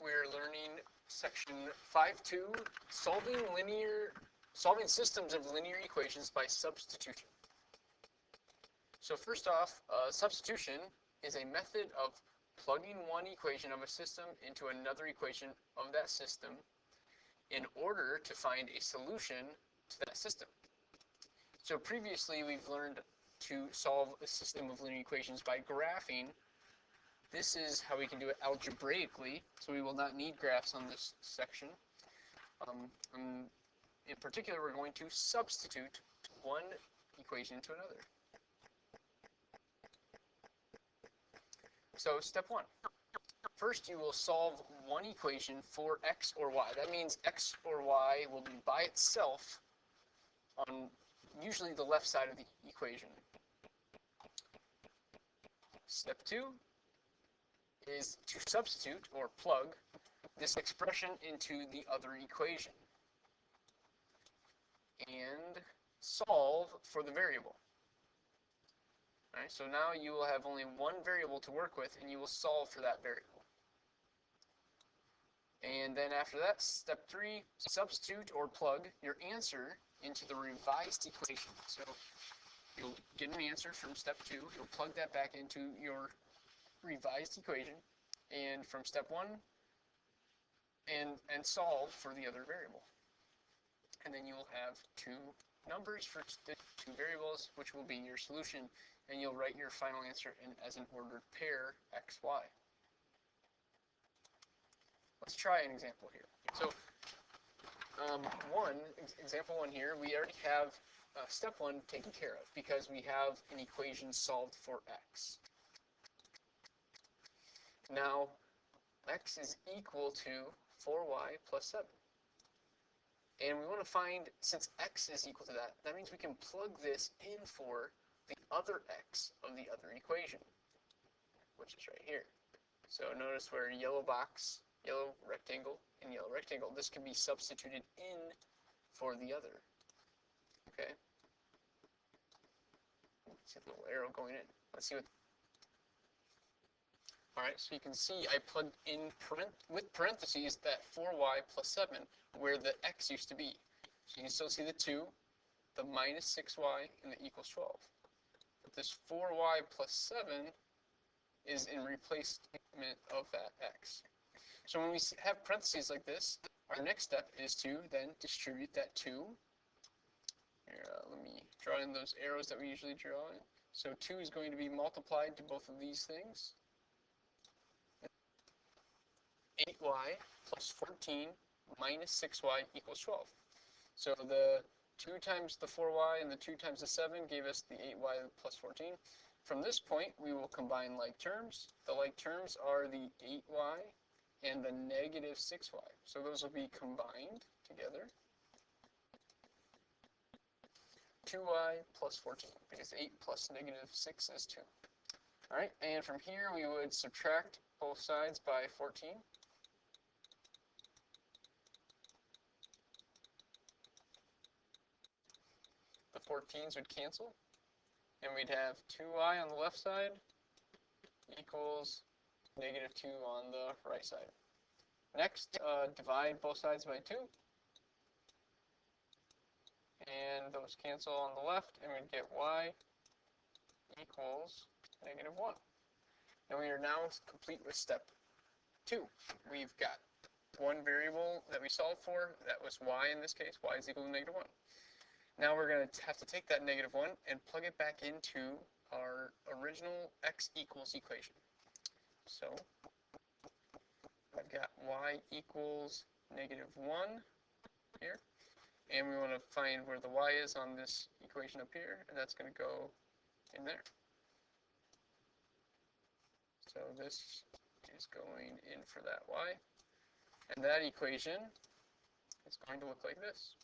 we're learning section 5.2, solving systems of linear equations by substitution. So first off, substitution is a method of plugging one equation of a system into another equation of that system in order to find a solution to that system. So previously we've learned to solve a system of linear equations by graphing. This is how we can do it algebraically, so we will not need graphs on this section. In particular, we're going to substitute one equation to another. So step one. First, you will solve one equation for x or y. That means x or y will be by itself on usually the left side of the equation. Step two is to substitute or plug this expression into the other equation and solve for the variable. Alright, so now you will have only one variable to work with and you will solve for that variable. And then after that, step three, substitute or plug your answer into the revised equation. So you'll get an answer from step two, you'll plug that back into your revised equation, and from step one, and solve for the other variable. And then you'll have two numbers for the two variables, which will be your solution, and you'll write your final answer as an ordered pair, x, y. Let's try an example here. So, example one here, we already have step one taken care of because we have an equation solved for x. Now, x is equal to 4y plus 7. And we want to find, since x is equal to that, that means we can plug this in for the other x of the other equation, which is right here. So notice where yellow box, yellow rectangle, and yellow rectangle, this can be substituted in for the other. Okay? See the little arrow going in. Let's see what. Alright, so you can see I plugged in with parentheses that 4y plus 7 where the x used to be. So you can still see the 2, the minus 6y, and the equals 12. But this 4y plus 7 is in replacement of that x. So when we have parentheses like this, our next step is to then distribute that 2. Here, let me draw in those arrows that we usually draw in. So 2 is going to be multiplied to both of these things. 8y plus 14 minus 6y equals 12. So the 2 times the 4y and the 2 times the 7 gave us the 8y plus 14. From this point, we will combine like terms. The like terms are the 8y and the negative 6y. So those will be combined together. 2y plus 14, because 8 plus negative 6 is 2. Alright, and from here we would subtract both sides by 14. The 14s would cancel, and we'd have 2y on the left side equals negative 2 on the right side. Next, divide both sides by 2, and those cancel on the left, and we'd get y equals negative 1. And we are now complete with step 2. We've got one variable that we solved for, that was y in this case, y is equal to negative 1. Now we're going to have to take that negative 1 and plug it back into our original x equals equation. So I've got y equals negative 1 here, and we want to find where the y is on this equation up here, and that's going to go in there. So this is going in for that y, and that equation is going to look like this,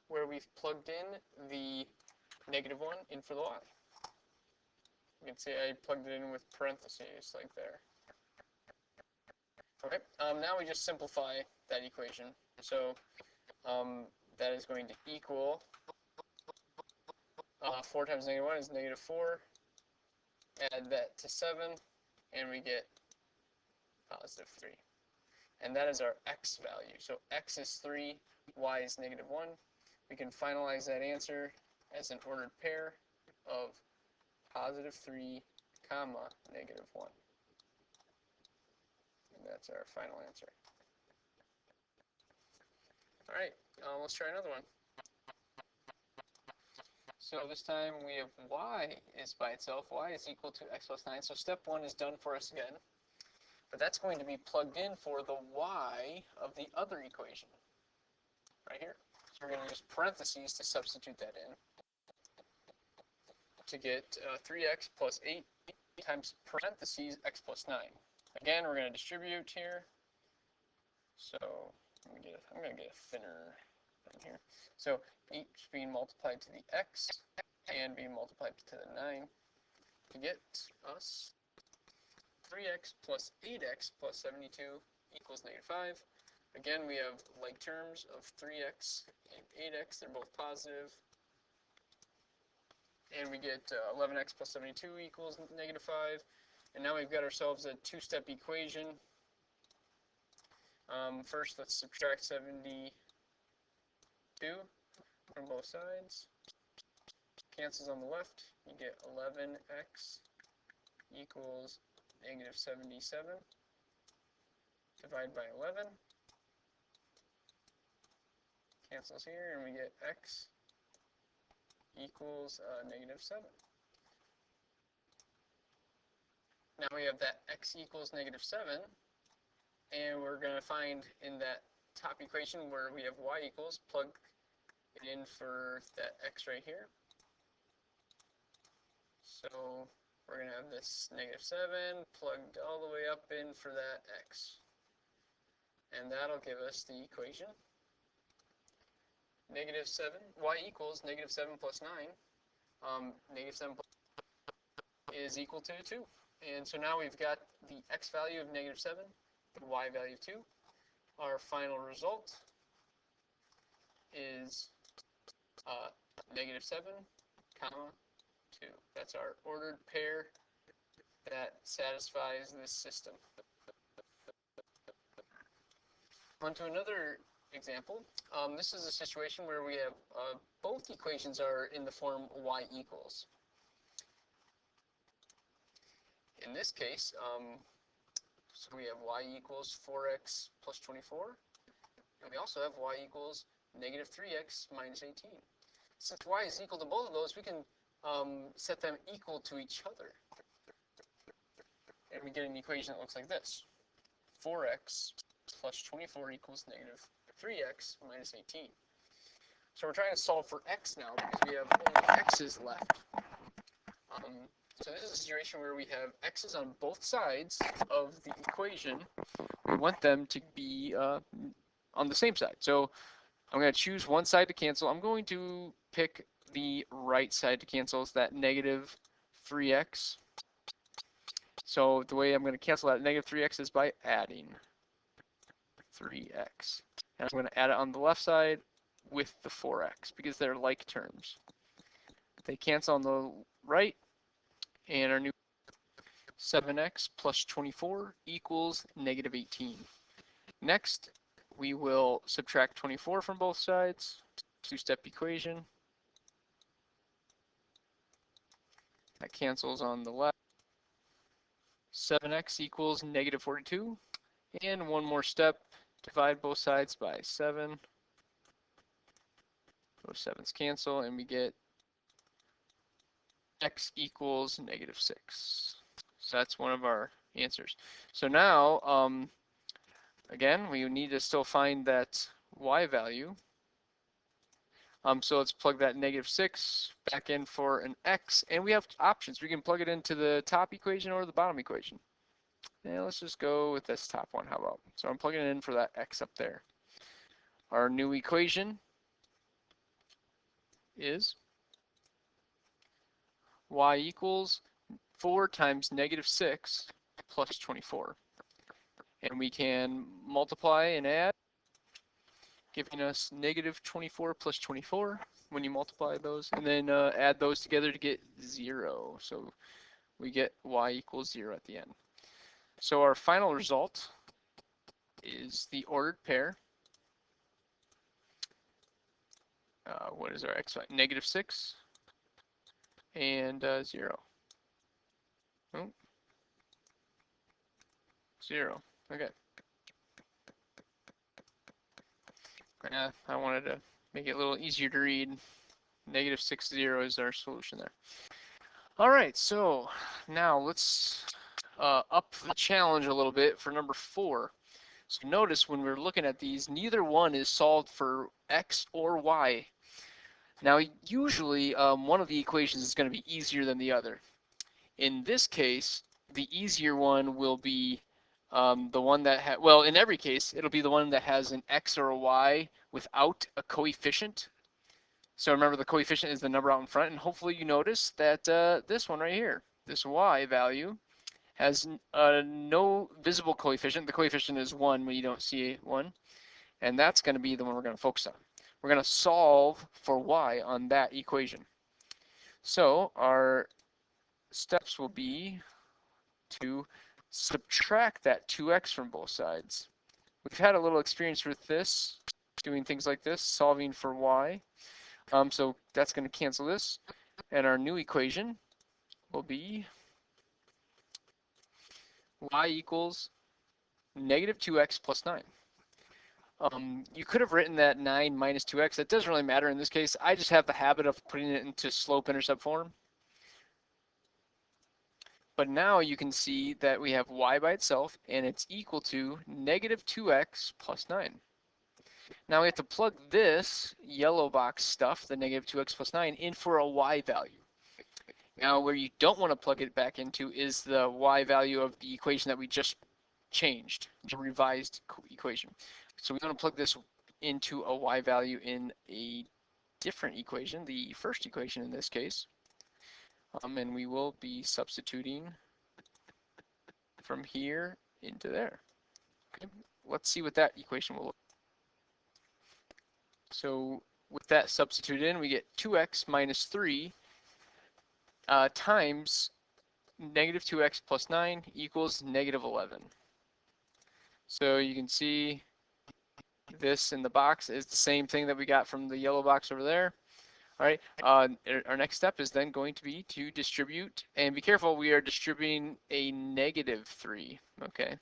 where we've plugged in the negative 1 in for the y. You can see I plugged it in with parentheses like there. Okay, now we just simplify that equation. So that is going to equal 4 times negative 1 is negative 4. Add that to 7, and we get positive 3. And that is our x value. So x is 3, y is negative 1. We can finalize that answer as an ordered pair of positive 3, comma, negative 1. And that's our final answer. All right, let's try another one. So this time we have y is by itself. Y is equal to x plus 9. So step 1 is done for us again. But that's going to be plugged in for the y of the other equation, right here. So we're going to use parentheses to substitute that in to get 3x plus 8 times parentheses x plus 9. Again, we're going to distribute here. So I'm going to get a thinner thing here. So 8 being multiplied to the x and being multiplied to the 9 to get us 3x plus 8x plus 72 equals negative 5. Again, we have like terms of 3x and 8x. They're both positive. And we get 11x plus 72 equals negative 5. And now we've got ourselves a two-step equation. First, let's subtract 72 from both sides. Cancels on the left. You get 11x equals negative 77. Divide by 11. Cancels here, and we get x equals negative 7. Now we have that x equals negative 7, and we're going to find in that top equation where we have y equals, plug it in for that x right here. So we're going to have this negative 7 plugged all the way up in for that x. And that'll give us the equation. Negative 7, y equals negative 7 plus 9. Negative 7 is equal to 2. And so now we've got the x value of negative 7, the y value of 2. Our final result is negative 7, comma, 2. That's our ordered pair that satisfies this system. On to another example. This is a situation where we have both equations are in the form y equals. In this case, so we have y equals 4x plus 24, and we also have y equals negative 3x minus 18. Since y is equal to both of those, we can set them equal to each other. And we get an equation that looks like this. 4x plus 24 equals negative 3x minus 18. So we're trying to solve for x now because we have only x's left. So this is a situation where we have x's on both sides of the equation. We want them to be on the same side. So I'm going to choose one side to cancel. I'm going to pick the right side to cancel. It's that negative 3x. So the way I'm going to cancel that negative 3x is by adding 3x. And I'm going to add it on the left side with the 4x because they're like terms. They cancel on the right, and our new 7x plus 24 equals negative 18. Next, we will subtract 24 from both sides. Two-step equation. That cancels on the left. 7x equals negative 42. And one more step, divide both sides by 7. Those 7's cancel, and we get x equals negative 6. So that's one of our answers. So now, again, we need to still find that y value. So let's plug that negative 6 back in for an x, and we have options. We can plug it into the top equation or the bottom equation. And let's just go with this top one. How about? So I'm plugging it in for that x up there. Our new equation is y equals 4 times negative 6 plus 24. And we can multiply and add, giving us negative 24 plus 24 when you multiply those, and then add those together to get 0. So we get y equals 0 at the end. So our final result is the ordered pair. What is our x value? -6 and 0. Oh, 0. Okay. I wanted to make it a little easier to read. -6, 0 is our solution there. All right, so now let's up the challenge a little bit for number 4. So notice when we're looking at these, neither one is solved for x or y. Now, usually one of the equations is going to be easier than the other. In this case, the easier one will be the one that well, in every case, it'll be the one that has an x or a y without a coefficient. So remember, the coefficient is the number out in front, and hopefully you notice that this one right here, this y value, has no visible coefficient. The coefficient is 1 when you don't see 1, and that's going to be the one we're going to focus on. We're going to solve for y on that equation. So our steps will be to subtract that 2x from both sides. We've had a little experience with this, doing things like this, solving for y. So that's going to cancel this, and our new equation will be y equals -2x plus 9. You could have written that 9 minus 2x. That doesn't really matter in this case. I just have the habit of putting it into slope-intercept form. But now you can see that we have y by itself, and it's equal to -2x plus 9. Now we have to plug this yellow box stuff, the -2x plus 9, in for a y value. Now where you don't want to plug it back into is the y value of the equation that we just changed, the revised equation. So we want to plug this into a y value in a different equation, the first equation in this case. And we will be substituting from here into there. Okay, let's see what that equation will look like. So with that substituted in, we get 2x minus 3 times -2x plus 9 equals -11. So you can see this in the box is the same thing that we got from the yellow box over there. All right, our next step is then going to be to distribute, and be careful, we are distributing a -3, okay?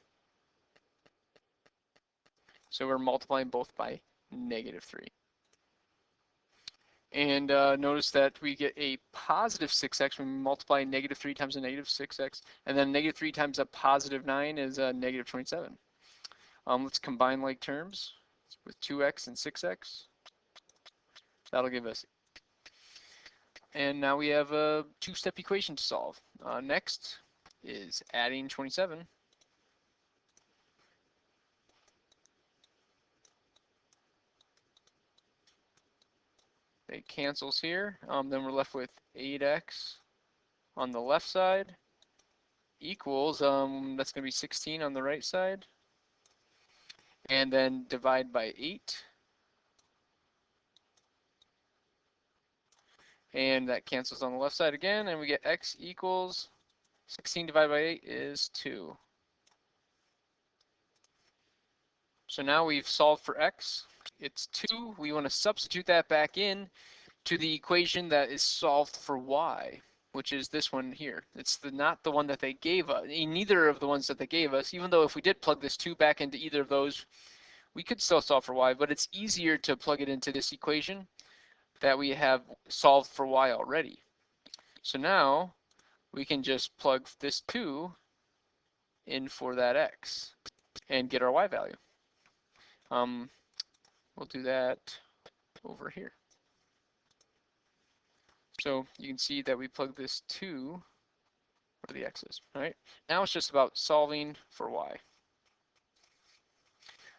So we're multiplying both by -3. And notice that we get a positive 6x when we multiply -3 times a -6x, and then -3 times a positive 9 is a -27. Let's combine like terms with 2x and 6x. That'll give us. And now we have a two-step equation to solve. Next is adding 27. It cancels here. Then we're left with 8x on the left side equals, that's going to be 16 on the right side. And then divide by 8. And that cancels on the left side again, and we get x equals 16 divided by 8 is 2. So now we've solved for x. It's 2. We want to substitute that back in to the equation that is solved for y, which is this one here. It's not the one that they gave us, neither of the ones that they gave us, even though if we did plug this 2 back into either of those, we could still solve for y, but it's easier to plug it into this equation that we have solved for y already. So now we can just plug this 2 in for that x and get our y value. We'll do that over here. So you can see that we plug this 2 where the x is. All right. Now it's just about solving for y.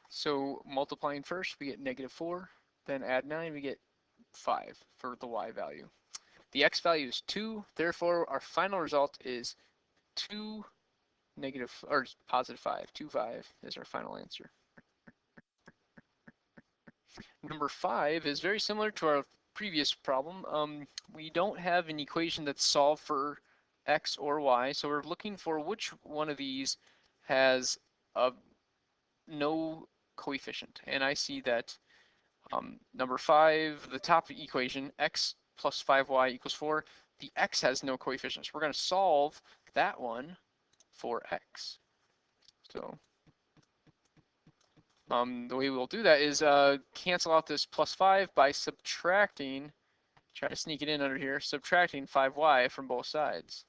So multiplying first, we get -4. Then add 9, we get 5 for the y value. The x value is 2, therefore our final result is 2 positive 5. 2, 5 is our final answer. Number 5 is very similar to our previous problem. We don't have an equation that's solved for x or y, so we're looking for which one of these has no coefficient, and I see that number 5, the top equation, x plus 5y equals 4, the x has no coefficients. We're going to solve that one for x. So the way we'll do that is cancel out this plus 5 by subtracting, try to sneak it in under here, subtracting 5y from both sides.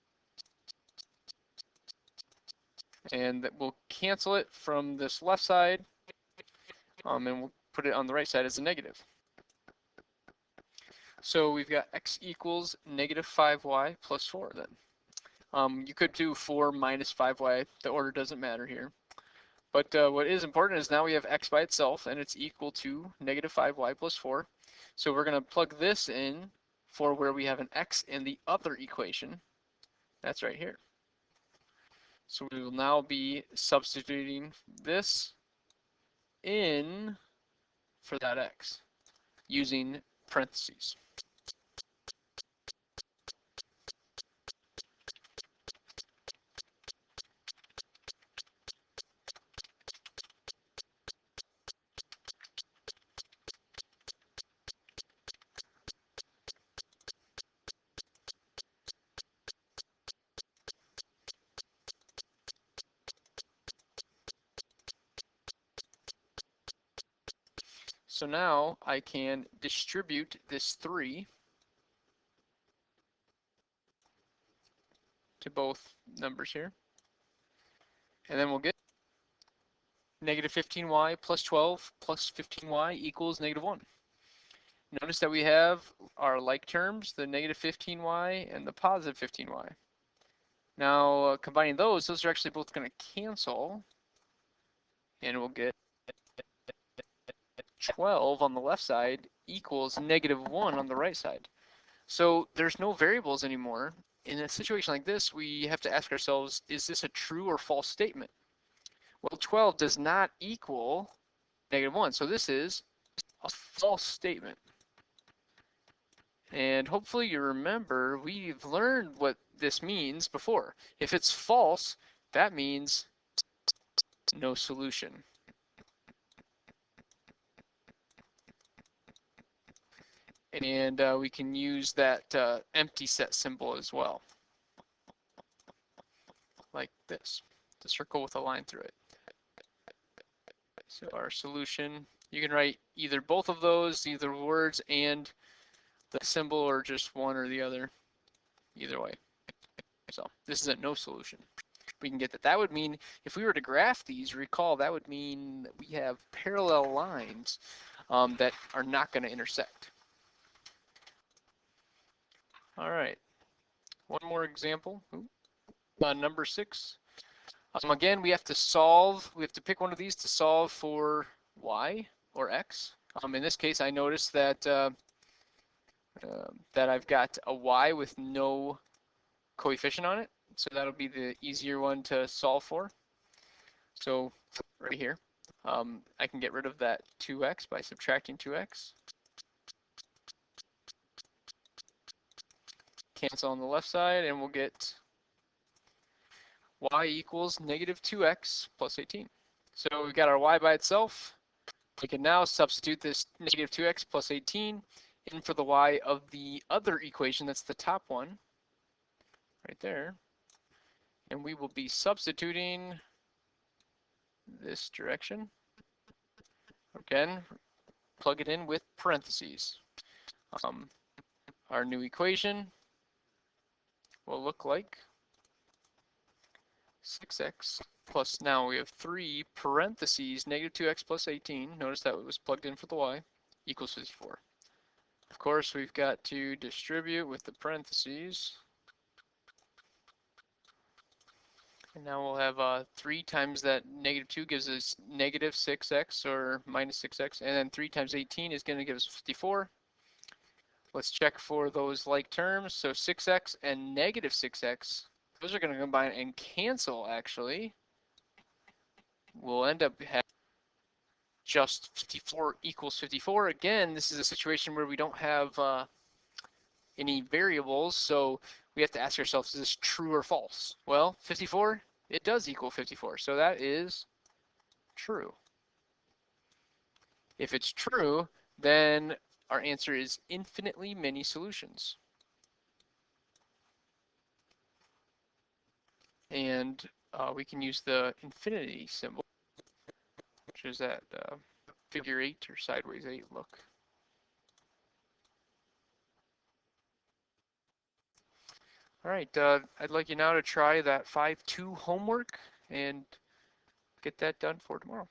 And we'll cancel it from this left side, and we'll put it on the right side as a negative. So we've got x equals negative 5y plus 4 then. You could do 4 minus 5y, the order doesn't matter here. But what is important is now we have x by itself, and it's equal to negative 5y plus 4. So we're going to plug this in for where we have an x in the other equation. That's right here. So we will now be substituting this in for that x using parentheses. So now I can distribute this 3 to both numbers here. And then we'll get negative 15y plus 12 plus 15y equals negative 1. Notice that we have our like terms, the negative 15y and the positive 15y. Now combining those are actually both going to cancel, and we'll get 12 on the left side equals negative 1 on the right side. So there's no variables anymore. In a situation like this, we have to ask ourselves, is this a true or false statement? Well, 12 does not equal negative 1, so this is a false statement. And hopefully you remember we've learned what this means before. If it's false, that means no solution. And we can use that empty set symbol as well, like this, the circle with a line through it. So our solution, you can write either both of those, either words and the symbol, or just one or the other, either way. So this is a no solution. We can get that. That would mean if we were to graph these, recall that would mean that we have parallel lines that are not going to intersect. All right, one more example. Number 6. Again, we have to solve, we have to pick one of these to solve for y or x. In this case, I noticed that that I've got a y with no coefficient on it, so that'll be the easier one to solve for. So right here, I can get rid of that 2x by subtracting 2x. Cancel on the left side, and we'll get y equals negative 2x plus 18. So we've got our y by itself. We can now substitute this negative 2x plus 18 in for the y of the other equation, that's the top one, right there. And we will be substituting this direction. Again, plug it in with parentheses. Our new equation will look like 6x plus, now we have 3 parentheses, negative 2x plus 18. Notice that it was plugged in for the y, equals 54. Of course, we've got to distribute with the parentheses. And now we'll have 3 times that negative 2 gives us negative 6x or minus 6x, and then 3 times 18 is going to give us 54. Let's check for those like terms. So 6x and negative 6x, those are going to combine and cancel, actually. We'll end up having just 54 equals 54. Again, this is a situation where we don't have any variables, so we have to ask ourselves, is this true or false? Well, 54 It does equal 54, so that is true. If it's true, then our answer is infinitely many solutions. And we can use the infinity symbol, which is that figure 8 or sideways 8 look. All right, I'd like you now to try that 5-2 homework and get that done for tomorrow.